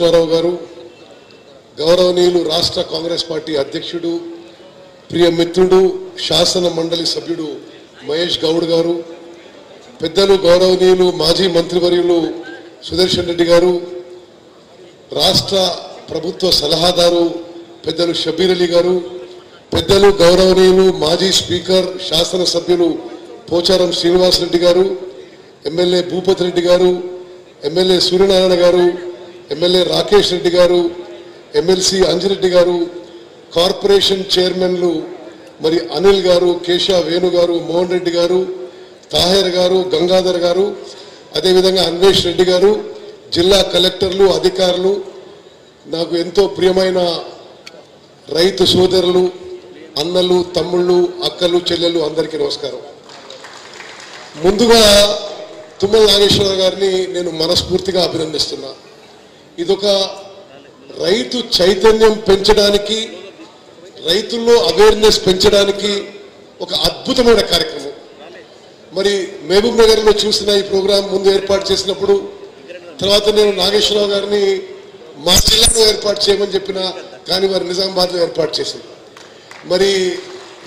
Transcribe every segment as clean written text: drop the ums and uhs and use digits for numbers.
రావు గారు గౌరవనీయులు రాష్ట్ర కాంగ్రెస్ పార్టీ అధ్యక్షుడు ప్రియ మిత్రుడు శాసన మండలి సభ్యుడు మహేష్ గౌడ్ గారు పెద్దలు గౌరవనీయులు మాజీ మంత్రివర్యులు సుదర్శన్ రెడ్డి గారు రాష్ట్ర ప్రభుత్వ సలహాదారు పెద్దలు షబీర్ అలీ గారు పెద్దలు గౌరవనీయులు మాజీ స్పీకర్ శాసన సభ్యులు పోచారం శ్రీనివాస్ రెడ్డి గారు ఎమ్మెల్యే భూపతి రెడ్డి గారు ఎమ్మెల్యే సూర్యనారాయణ గారు ఎమ్మెల్యే రాకేష్ రెడ్డి గారు ఎమ్మెల్సీ అంజిరెడ్డి గారు కార్పొరేషన్ చైర్మన్లు మరి అనిల్ గారు కేశవ వేణు గారు మోహన్ రెడ్డి గారు తాహేర్ గారు గంగాధర్ గారు అదేవిధంగా అన్వేష్ రెడ్డి గారు జిల్లా కలెక్టర్లు అధికారులు నాకు ఎంతో ప్రియమైన రైతు సోదరులు అన్నలు తమ్ముళ్ళు అక్కలు చెల్లెళ్ళు అందరికీ నమస్కారం. ముందుగా తుమ్మల నాగేశ్వరరావు గారిని నేను మనస్ఫూర్తిగా అభినందిస్తున్నా. ఇదొక రైతు చైతన్యం పెంచడానికి రైతుల్లో అవేర్నెస్ పెంచడానికి ఒక అద్భుతమైన కార్యక్రమం. మరి మహబూబ్ నగర్లో చూసిన ఈ ప్రోగ్రాం ముందు ఏర్పాటు చేసినప్పుడు తర్వాత నేను నాగేశ్వరరావు గారిని మా జిల్లాలో ఏర్పాటు చేయమని చెప్పిన కానీ వారు నిజామాబాద్లో ఏర్పాటు చేసింది. మరి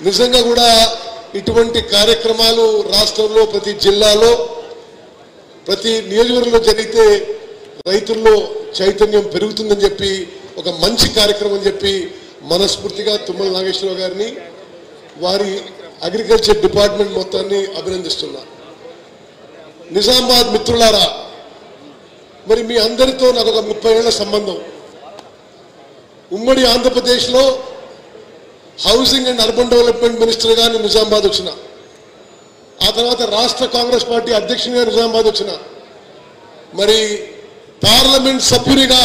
నిజంగా కూడా ఇటువంటి కార్యక్రమాలు రాష్ట్రంలో ప్రతి జిల్లాలో ప్రతి నియోజకవర్గంలో జరిగితే రైతుల్లో చైతన్యం పెరుగుతుందని చెప్పి ఒక మంచి కార్యక్రమం అని చెప్పి మనస్ఫూర్తిగా తుమ్మల నాగేశ్వరరావు గారిని వారి అగ్రికల్చర్ డిపార్ట్మెంట్ మొత్తాన్ని అభినందిస్తున్నా. నిజామాబాద్ మిత్రులారా, మరి మీ అందరితో నాకు ఒక 30 ఏళ్ల సంబంధం. ఉమ్మడి ఆంధ్రప్రదేశ్లో హౌసింగ్ అండ్ అర్బన్ డెవలప్మెంట్ మినిస్టర్గా నేను నిజామాబాద్ వచ్చిన, ఆ తర్వాత రాష్ట్ర కాంగ్రెస్ పార్టీ అధ్యక్షునిగా నిజామాబాద్ వచ్చిన, మరి పార్లమెంట్ సభ్యునిగా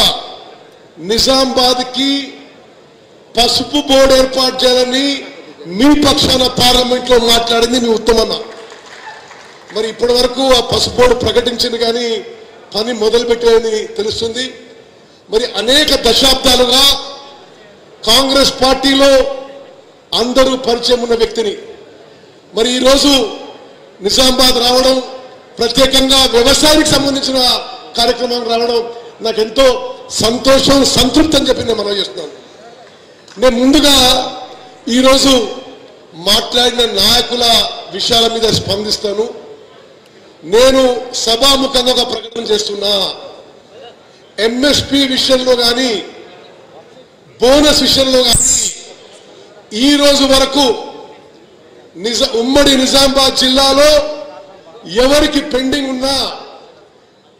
నిజామాబాద్కి పసుపు బోర్డు ఏర్పాటు చేయాలని మీ పక్షాన పార్లమెంట్లో మాట్లాడింది మీ ఉత్తమన్న. మరి ఇప్పటి వరకు ఆ పసుపు బోర్డు ప్రకటించింది కానీ పని మొదలుపెట్టేదని తెలుస్తుంది. మరి అనేక దశాబ్దాలుగా కాంగ్రెస్ పార్టీలో అందరూ పరిచయం ఉన్న వ్యక్తిని మరి ఈరోజు నిజామాబాద్ రావడం, ప్రత్యేకంగా వ్యవసాయానికి సంబంధించిన కార్యక్రమం రావడం నాకు ఎంతో సంతోషం సంతృప్తి అని చెప్పి నేను మనం చేస్తున్నాను. నేను ముందుగా ఈరోజు మాట్లాడిన నాయకుల విషయాల మీద స్పందిస్తాను. నేను సభాముఖంగా ఒక ప్రకటన చేస్తున్నా. ఎంఎస్పి విషయంలో కానీ బోనస్ విషయంలో కానీ ఈ రోజు వరకు ఉమ్మడి నిజామాబాద్ జిల్లాలో ఎవరికి పెండింగ్ ఉన్నా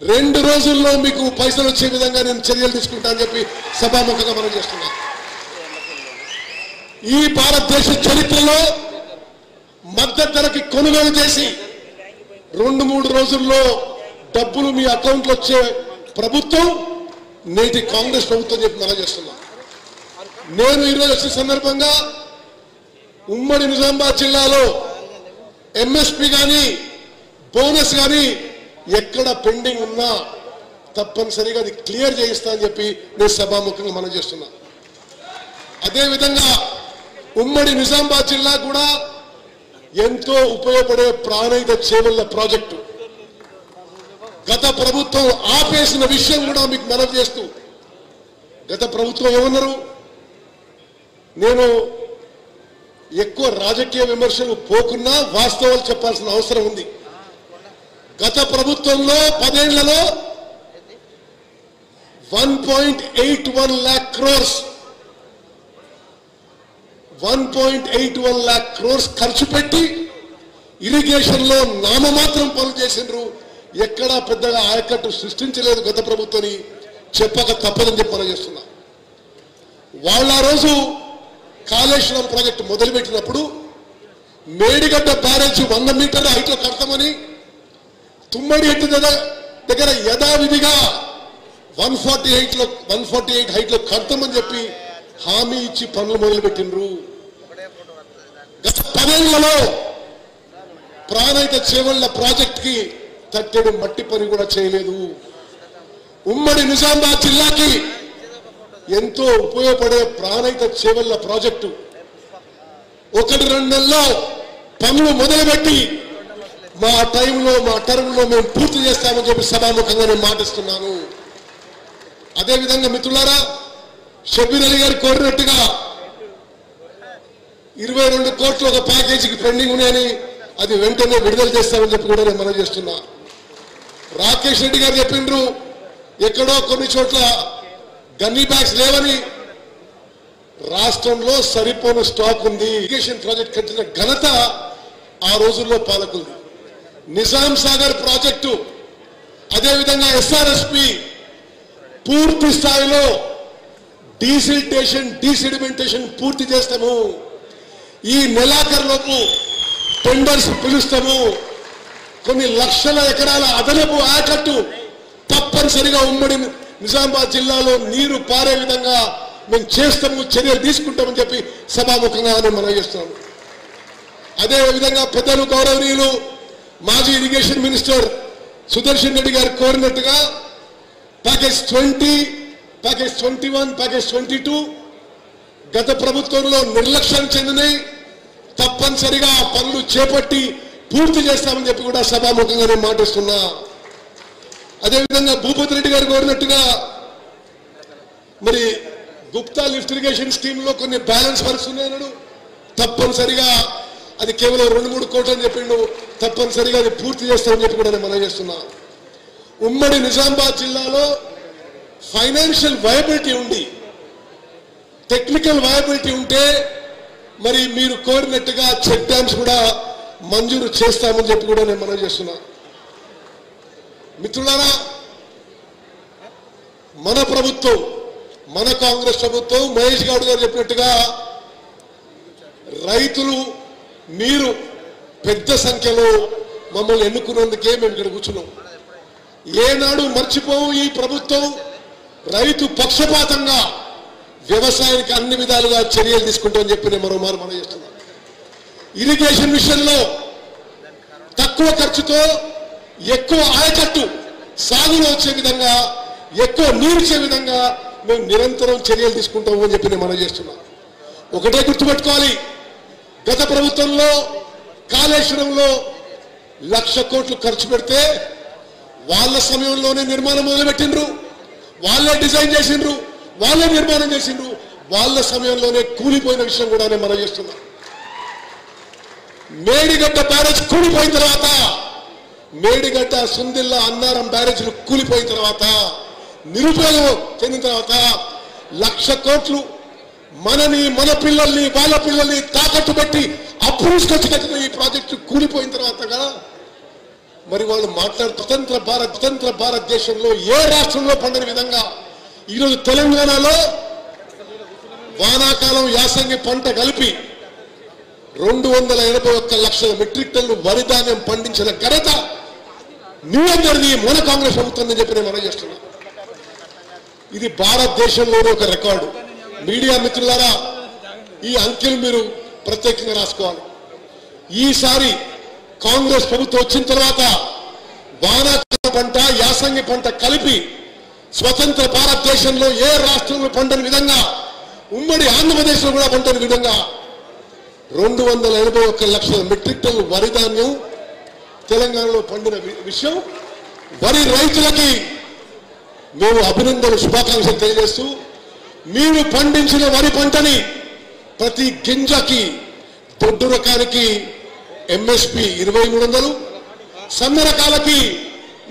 2 రోజుల్లో మీకు పైసలు వచ్చే విధంగా నేను చర్యలు తీసుకుంటా అని చెప్పి సభాముఖంగా మనం చేస్తున్నా. ఈ భారతదేశ చరిత్రలో మద్దతు ధరకి కొనుగోలు చేసి 2-3 రోజుల్లో డబ్బులు మీ అకౌంట్లో వచ్చే ప్రభుత్వం నేటి కాంగ్రెస్ ప్రభుత్వం చెప్పి మనం చేస్తున్నా. నేను ఈరోజు వచ్చిన సందర్భంగా ఉమ్మడి నిజామాబాద్ జిల్లాలో ఎంఎస్పి కానీ బోనస్ కానీ ఎక్కడ పెండింగ్ ఉన్నా తప్పనిసరిగా అది క్లియర్ చేయిస్తా అని చెప్పి నేను సభాముఖంగా మనం చేస్తున్నా. అదేవిధంగా ఉమ్మడి నిజామాబాద్ జిల్లా కూడా ఎంతో ఉపయోగపడే ప్రాణహిత చేవళ్ల ప్రాజెక్టు గత ప్రభుత్వం ఆపేసిన విషయం కూడా మీకు మనవి చేస్తూ, గత ప్రభుత్వం ఏమన్నారు, నేను ఎక్కువ రాజకీయ విమర్శలు పోకున్నా వాస్తవాలు చెప్పాల్సిన అవసరం ఉంది. గత ప్రభుత్వంలో 10 ఏళ్లలో 1.81 lakh crores 1.81 lakh crores ఖర్చు పెట్టి ఇరిగేషన్ లో నామమాత్రం పనులు చేసిండ్రు. ఎక్కడా పెద్దగా ఆయకట్టు సృష్టించలేదు గత ప్రభుత్వాన్ని చెప్పక తప్పదని చెప్పి మనం చేస్తున్నా. వాళ్ళ రోజు కాళేశ్వరం ప్రాజెక్టు మొదలుపెట్టినప్పుడు మేడిగడ్డ బ్యారేజ్ 100 మీటర్ల హైట్లో కడతామని, తుమ్మడి ఎత్తు దగ్గర యథావిధిగా 148 హైట్లో కడతామని చెప్పి హామీ ఇచ్చి పనులు మొదలుపెట్టిండ్రు. గత 10 ఏళ్లలో ప్రాణహిత చేవళ్ల ప్రాజెక్ట్ కి తట్టెడు మట్టి పని కూడా చేయలేదు. ఉమ్మడి నిజామాబాద్ జిల్లాకి ఎంతో ఉపయోగపడే ప్రాణహిత చేవళ్ల ప్రాజెక్టు 1-2 నెలల్లో పనులు మొదలుపెట్టి మా టైంలో మా టర్మ్లో మేము పూర్తి చేస్తామని చెప్పి సభాముఖంగా నేను మాటిస్తున్నాను. అదేవిధంగా మిత్రులారా, షబ్బీర్ అలీ గారు కోరినట్టుగా 22 కోట్లు ఒక ప్యాకేజీకి పెండింగ్ ఉన్నాయని అది వెంటనే విడుదల చేస్తామని చెప్పి కూడా నేను మనం చేస్తున్నా. రాకేష్ రెడ్డి గారు చెప్పిండ్రు ఎక్కడో కొన్ని చోట్ల గన్నీ బ్యాగ్స్ లేవని. రాష్ట్రంలో సరిపోని స్టాక్ ఉంది. ఇరిగేషన్ ప్రాజెక్ట్ కట్టిన ఘనత ఆ రోజుల్లో పాలకులు. నిజాం సాగర్ ప్రాజెక్టు, అదేవిధంగా ఎస్ఆర్ఎస్పి పూర్తి స్థాయిలో డీసెడిమెంటేషన్ పూర్తి చేస్తాము. ఈ నెలాఖరులోపు టెండర్స్ పిలుస్తాము. కొన్ని లక్షల ఎకరాల అదనపు ఆయకట్టు తప్పనిసరిగా ఉమ్మడి నిజామాబాద్ జిల్లాలో నీరు పారే విధంగా మేము చేస్తాము, చర్యలు తీసుకుంటామని చెప్పి సభాముఖంగా మనం చేస్తున్నాము. అదేవిధంగా పెద్దలు గౌరవనీయులు మాజీ ఇరిగేషన్ మినిస్టర్ సుదర్శన్ రెడ్డి గారు కోరినట్టుగా ప్యాకేజ్ 20, ప్యాకేజ్ 21, ప్యాకేజ్ 22 గత ప్రభుత్వంలో నిర్లక్ష్యం చెందినాయి. తప్పనిసరిగా ఆ పనులు చేపట్టి పూర్తి చేస్తామని చెప్పి కూడా సభాముఖంగా నేను మాటిస్తున్నా. అదేవిధంగా భూపతి రెడ్డి గారు కోరినట్టుగా మరి గుప్తా లిఫ్ట్ ఇరిగేషన్ స్కీమ్ లో కొన్ని బ్యాలెన్స్ వర్క్స్ ఉన్నాయన్నాడు. తప్పనిసరిగా అది కేవలం 2-3 కోట్లు అని చెప్పిండు. తప్పనిసరిగా అది పూర్తి చేస్తామని చెప్పి కూడా నేను మనం చేస్తున్నా. ఉమ్మడి నిజామాబాద్ జిల్లాలో ఫైనాన్షియల్ వయబిలిటీ ఉంది, టెక్నికల్ వయబిలిటీ ఉంటే మరి మీరు కోరినట్టుగా చెక్ డ్యామ్స్ కూడా మంజూరు చేస్తామని చెప్పి కూడా నేను మనం చేస్తున్నా. మిత్రులారా, మన ప్రభుత్వం, మన కాంగ్రెస్ ప్రభుత్వం మహేష్ గౌడ్ గారు చెప్పినట్టుగా రైతులు మీరు పెద్ద సంఖ్యలో మమ్మల్ని ఎన్నుకున్నందుకే మేము ఇక్కడ కూర్చున్నాం. ఏనాడు మర్చిపోవు ఈ ప్రభుత్వం రైతు పక్షపాతంగా వ్యవసాయానికి అన్ని విధాలుగా చర్యలు తీసుకుంటామని చెప్పి నేను మరోమారు మనం చేస్తున్నాం. ఇరిగేషన్ విషయంలో తక్కువ ఖర్చుతో ఎక్కువ ఆయకట్టు సాగులో వచ్చే విధంగా, ఎక్కువ నీరుచ్చే విధంగా మేము నిరంతరం చర్యలు తీసుకుంటాము అని చెప్పి నేను మనం చేస్తున్నాం. ఒకటే గుర్తుపెట్టుకోవాలి, గత ప్రభుత్వంలో కాళేశ్వరంలో 1,00,000 కోట్లు ఖర్చు పెడితే వాళ్ళ సమయంలోనే నిర్మాణం మొదలుపెట్టిండ్రు, వాళ్ళే డిజైన్ చేసిండ్రు, వాళ్ళే నిర్మాణం చేసిండ్రు, వాళ్ళ సమయంలోనే కూలిపోయిన విషయం కూడా నేను మనం చేస్తున్నాం. మేడిగడ్డ బ్యారేజ్ కూలిపోయిన తర్వాత, మేడిగడ్డ, సుందిల్లా, అన్నారం బ్యారేజ్లు కూలిపోయిన తర్వాత, నిరుపయోగం చెందిన తర్వాత 1,00,000 కోట్లు మనని, మన పిల్లల్ని, వాళ్ళ పిల్లల్ని తాకట్టు పెట్టి అప్రూవ్స్ ఖర్చు కట్టిన ఈ ప్రాజెక్టు కూలిపోయిన తర్వాతగా మరి వాళ్ళు స్వతంత్ర భారతదేశంలో ఏ రాష్ట్రంలో పండని విధంగా ఈరోజు తెలంగాణలో వానాకాలం యాసంగి పంట కలిపి 281 లక్షల మెట్రిక్ టన్నులు వరి ధాన్యం పండించిన ఘనత న్యూయందరిది మన కాంగ్రెస్ ప్రభుత్వం అని చెప్పి నేను మనం చేస్తున్నా. ఇది భారతదేశంలోనే ఒక రికార్డు. మీడియా మిత్రులారా, ఈ అంకెలు మీరు ప్రత్యేకంగా రాసుకోవాలి. ఈసారి కాంగ్రెస్ ప్రభుత్వం వచ్చిన తర్వాత వానాకాల పంట, యాసంగి పంట కలిపి స్వతంత్ర భారతదేశంలో ఏ రాష్ట్రంలో పండని విధంగా, ఉమ్మడి ఆంధ్రప్రదేశ్లో కూడా పండని విధంగా 281 లక్షల మెట్రిక్ టన్నులు వరి ధాన్యం తెలంగాణలో పండిన విషయం వరి రైతులకి మేము అభినందనలు, శుభాకాంక్షలు తెలియజేస్తూ, మీరు పండించిన వరి పంటని ప్రతి గింజకి దొడ్డు రకానికి ఎంఎస్పి 2,300, సన్న రకాలకి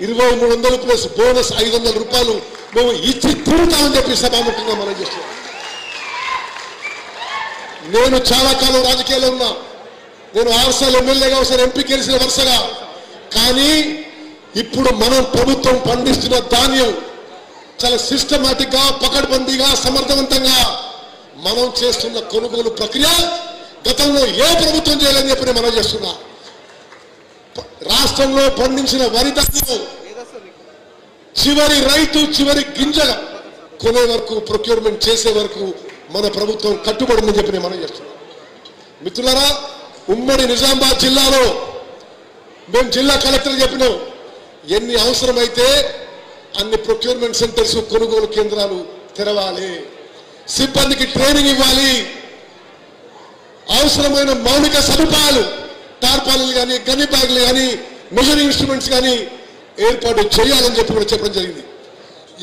2,300 ప్లస్ బోనస్ 500 రూపాయలు మేము ఇచ్చి తీరుతామని చెప్పి సభాముఖంగా మనం చేస్తున్నాం. నేను చాలా కాలం రాజకీయాల్లో ఉన్నా. నేను 6 సార్లు ఎమ్మెల్యేగా, ఒకసారి ఎంపీ గెలిచిన వరుసగా. కానీ ఇప్పుడు మనం ప్రభుత్వం పండిస్తున్న ధాన్యం చాలా సిస్టమాటిక్ గా, పకడ్బందీగా, సమర్థవంతంగా మనం చేస్తున్న కొనుగోలు ప్రక్రియ గతంలో ఏ ప్రభుత్వం చేయాలని చెప్పి మనం చేస్తున్నా. రాష్ట్రంలో పండించిన వరి ధాన్యం చివరి రైతు, చివరి గింజ కొనే వరకు, ప్రొక్యూర్మెంట్ చేసే వరకు మన ప్రభుత్వం కట్టుబడిందని చెప్పి మనం చేస్తున్నాం. మిత్రులారా, ఉమ్మడి నిజామాబాద్ జిల్లాలో మేము జిల్లా కలెక్టర్ చెప్పినాం, ఎన్ని అవసరమైతే అన్ని ప్రొక్యూర్మెంట్ సెంటర్స్, కొనుగోలు కేంద్రాలు తెరవాలి, సిబ్బందికి ట్రైనింగ్ ఇవ్వాలి, అవసరమైన మౌలిక సదుపాయాలు, టార్పాలు కానీ, గన్ని బ్యాగులు కానీ, మెజరింగ్ ఇన్స్ట్రుమెంట్స్ కానీ ఏర్పాటు చేయాలని చెప్పి కూడా చెప్పడం జరిగింది.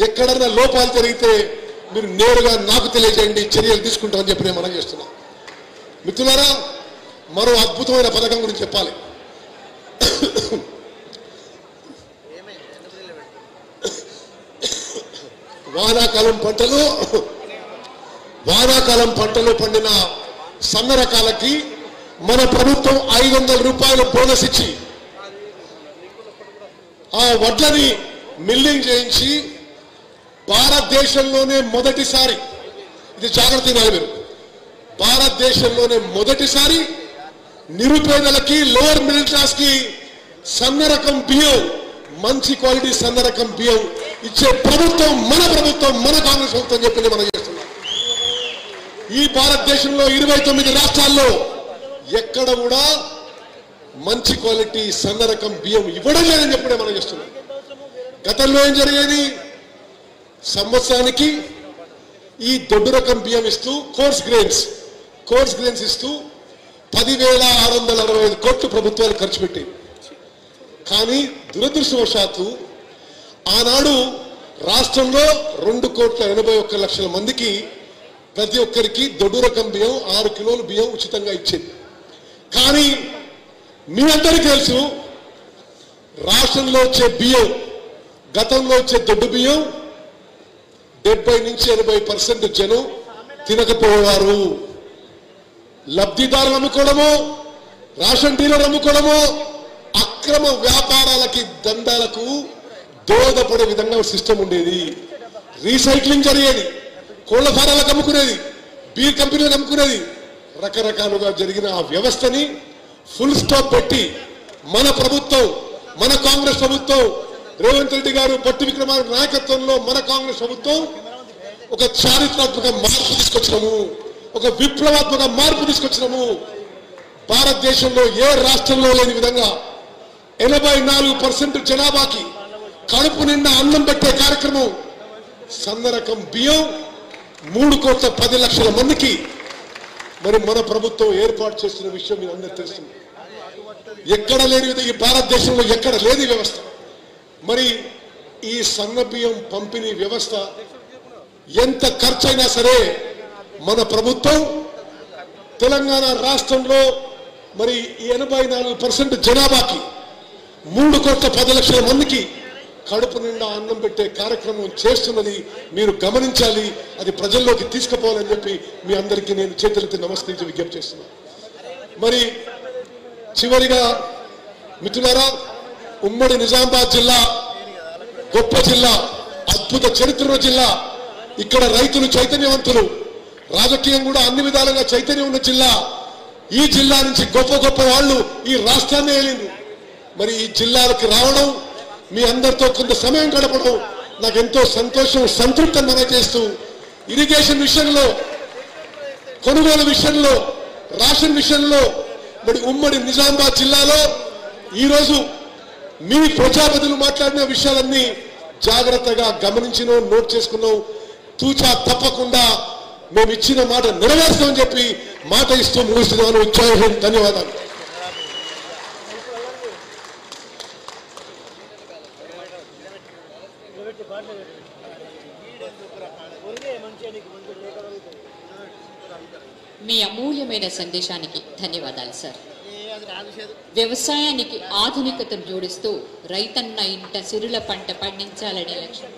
ఎక్కడన్నా లోపాలు జరిగితే మీరు నేరుగా నాకు తెలియజేయండి, చర్యలు తీసుకుంటామని చెప్పి నేను మనం చేస్తున్నా. మిత్రులారా, మరో అద్భుతమైన పథకం గురించి చెప్పాలి. వానాకాలం పంటలు పండిన సన్న రకాలకి మన ప్రభుత్వం 500 రూపాయలు బోనస్ ఇచ్చి ఆ వడ్లని మిల్లింగ్ చేయించి భారతదేశంలోనే మొదటిసారి, ఇది జాగ్రత్త వినాలి మీరు, భారతదేశంలోనే మొదటిసారి నిరుపేదలకి, లోవర్ మిడిల్ క్లాస్ కి సన్న రకం బియ్యం, మంచి క్వాలిటీ సన్న రకం బియ్యం ఇచ్చే ప్రభుత్వం మన కాంగ్రెస్ ప్రభుత్వం చెప్పింది మనం చేస్తున్నాం. ఈ భారతదేశంలో 29 రాష్ట్రాల్లో ఎక్కడ కూడా మంచి క్వాలిటీ సన్న రకం బియ్యం ఇవ్వడం లేదని చెప్పడే మనం చేస్తున్నాం. గతంలో ఏం జరిగేది, సంవత్సరానికి ఈ దొడ్డు రకం బియ్యం ఇస్తూ కోర్స్ గ్రెయిన్స్ ఇస్తూ 10,665 కోట్లు ప్రభుత్వాలు ఖర్చు పెట్టింది. కానీ దురదృష్టవశాత్తు ఆనాడు రాష్ట్రంలో 2,81,00,000 మందికి ప్రతి ఒక్కరికి దొడ్డు రకం బియ్యం 6 కిలోలు బియ్యం ఉచితంగా ఇచ్చింది. కానీ మీ అందరికీ తెలుసు, రాష్ట్రంలో వచ్చే బియ్యం, గతంలో వచ్చే దొడ్డు బియ్యం 70 నుంచి 80% జనం తినకపోయేవారు. లబ్ధిదారులు అమ్ముకోవడమో, రేషన్ డీలర్ అమ్ముకోవడమో అక్రమ వ్యాపారాలకి, దందాలకు దోహదపడే విధంగా సిస్టమ్ ఉండేది. రీసైక్లింగ్ జరిగేది, కోళ్ల ఫారాలకు అమ్ముకునేది, బీర్ కంపెనీలకు అమ్ముకునేది. రకరకాలుగా జరిగిన ఆ వ్యవస్థని ఫుల్ స్టాప్ పెట్టి మన ప్రభుత్వం, మన కాంగ్రెస్ ప్రభుత్వం, రేవంత్ రెడ్డి గారు, పట్టు విక్రమార్క నాయకత్వంలో మన కాంగ్రెస్ ప్రభుత్వం ఒక చారిత్రాత్మక మార్పు తీసుకొచ్చినాము, ఒక విప్లవాత్మక మార్పు తీసుకొచ్చినాము. భారతదేశంలో ఏ రాష్ట్రంలో లేని విధంగా 84% జనాభాకి కడుపు నిండా అన్నం పెట్టే కార్యక్రమం, సన్న రకం బియ్యం 3,10,00,000 మందికి మరి మన ప్రభుత్వం ఏర్పాటు చేస్తున్న విషయం మీరు అందరూ తెలుస్తుంది. ఎక్కడ లేని విధంగా ఈ భారతదేశంలో ఎక్కడ లేని వ్యవస్థ. మరి ఈ సన్న బియ్యం పంపిణీ వ్యవస్థ ఎంత ఖర్చైనా సరే మన ప్రభుత్వం తెలంగాణ రాష్ట్రంలో మరి 84% జనాభాకి 3,10,00,000 మందికి కడుపు నిండా అన్నం పెట్టే కార్యక్రమం చేస్తున్నది మీరు గమనించాలి. అది ప్రజల్లోకి తీసుకుపోవాలని చెప్పి మీ అందరికీ నేను చేతులెత్తి నమస్కరించి విజ్ఞప్తి చేస్తున్నాను. మరి చివరిగా మిత్రులారా, ఉమ్మడి నిజామాబాద్ జిల్లా గొప్ప జిల్లా, అద్భుత చరిత్ర జిల్లా. ఇక్కడ రైతులు చైతన్యవంతులు, రాజకీయం కూడా అన్ని విధాలుగా చైతన్యం ఉన్న జిల్లా. ఈ జిల్లా నుంచి గొప్ప గొప్ప వాళ్ళు ఈ రాష్ట్రాన్ని ఏలిండ్రు. మరి ఈ జిల్లాలకు రావడం, మీ అందరితో కొంత సమయం గడపడం నాకు ఎంతో సంతోషం, సంతృప్తి చేస్తూ, ఇరిగేషన్ విషయంలో, కొనుగోలు విషయంలో, రేషన్ విషయంలో మరి ఉమ్మడి నిజామాబాద్ జిల్లాలో ఈరోజు మీ ప్రజాప్రతినిధులు మాట్లాడిన విషయాలన్నీ జాగ్రత్తగా గమనించినాం, నోట్ చేసుకున్నాం. తూచా తప్పకుండా మేము ఇచ్చిన మాట నెరవేరుస్తామని చెప్పి మాట ఇస్తూ ముగిస్తున్నాను. జై హింద్, ధన్యవాదాలు. మీ అమూల్యమైన సందేశానికి ధన్యవాదాలు సార్. వ్యవసాయానికి ఆధునికతను జోడిస్తూ రైతన్న ఇంట సిరుల పంట పండించాలనే లక్ష్యం